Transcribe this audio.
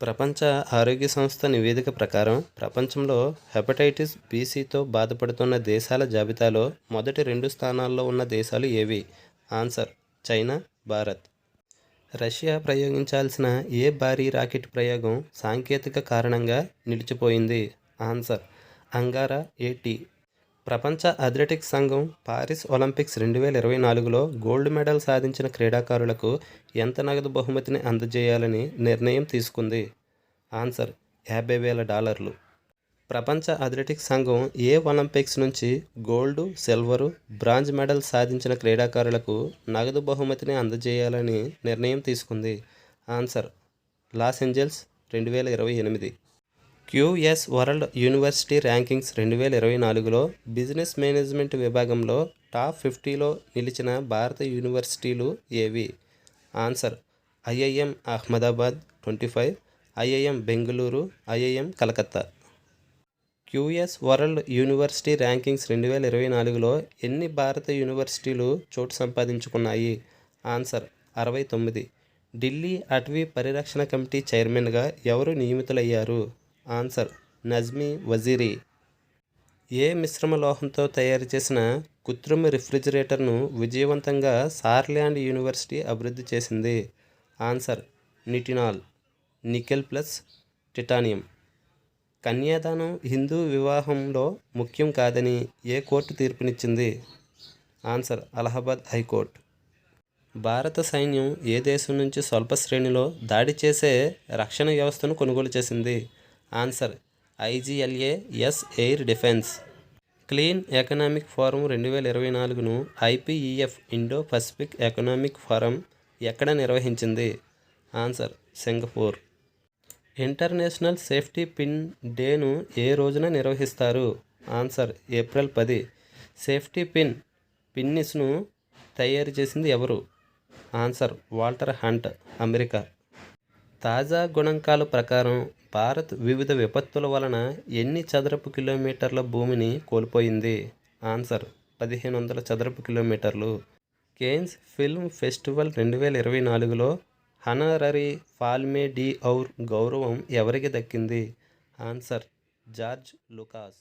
ప్రపంచ ఆరోగ్య సంస్థ నివేదిక ప్రకారం ప్రపంచంలో హెపటైటిస్ బిసితో బాధపడుతున్న దేశాల జాబితాలో మొదటి 2 స్థానాల్లో ఉన్న దేశాలు ఏవి? Answer: China, Bharat. రష్యా ప్రయోగించాల్సిన ఏ భారీ రాకెట్ ప్రయోగం సాంకేతిక కారణంగా నిలిచిపోయింది? ఆన్సర్: అంగారా ఏటీ. ప్రపంచ అథ్లెటిక్స్ సంఘం పారిస్ ఒలింపిక్స్ 2024లో గోల్డ్ మెడల్ సాధించిన క్రీడాకారులకు ఎంత నగదు బహుమతిని అందజేయాలని నిర్ణయం తీసుకుంది? ఆన్సర్: $50,000. ప్రపంచ అథ్లెటిక్స్ సంఘం ఏ ఒలింపిక్స్ నుంచి గోల్డ్, సిల్వరు, బ్రాంజ్ మెడల్ సాధించిన క్రీడాకారులకు నగదు బహుమతిని అందజేయాలని నిర్ణయం తీసుకుంది? Answer: Los Angeles 2028. QS world university rankings 2024లో బిజినెస్ మేనేజ్మెంట్ విభాగంలో టాప్ 50లో నిలిచిన భారత యూనివర్సిటీలు ఏవి? Answer: IIM Ahmedabad 25, IIM Bengaluru, IIM Calcutta. QS world university rankings 2024లో ఎన్ని భారత యూనివర్సిటీలు చోటు సంపాదించుకున్నాయి? ఆన్సర్: 69. ఢిల్లీ అటవీ పరిరక్షణ కమిటీ చైర్మన్గా ఎవరు నియమితులయ్యారు? ఆన్సర్: నజ్మీ వజీరీ. ఏ మిశ్రమ లోహంతో తయారు చేసిన కృత్రిమ రిఫ్రిజిరేటర్ను విజయవంతంగా సార్లాండ్ యూనివర్సిటీ అభివృద్ధి చేసింది? Answer: nitinol, nickel plus titanium. Kanyadanam Hindu వివాహంలో ముఖ్యం కాదని ఏ కోర్టు తీర్పునిచ్చింది? Answer: Allahabad high court. భారత సైన్యం ఏ దేశం నుంచి స్వల్ప శ్రేణిలో దాడి చేసే రక్షణ వ్యవస్థను కొనుగోలు చేసింది? ఆన్సర్: ఐజిఎల్ఏ-ఎస్ air defence. Clean economic forum 2024ను IPEF Indo Pacific economic forum ఎక్కడ నిర్వహించింది? Answer: Singapore. International safety pin డేను ఏ రోజున నిర్వహిస్తారు? Answer: April 10. సేఫ్టీ పిన్నిస్ను తయారు చేసింది ఎవరు? Answer: Walter Hunt, America. తాజా గణాంకాల ప్రకారం భారత్ వివిధ విపత్తుల వలన ఎన్ని చదరపు కిలోమీటర్ల భూమిని కోల్పోయింది? ఆన్సర్: 1500 చదరపు కిలోమీటర్లు. కేన్స్ ఫిల్మ్ ఫెస్టివల్ 2024లో హనరరీ పాల్మే డి ఔర్ గౌరవం ఎవరికి దక్కింది? ఆన్సర్: జార్జ్ లూకాస్.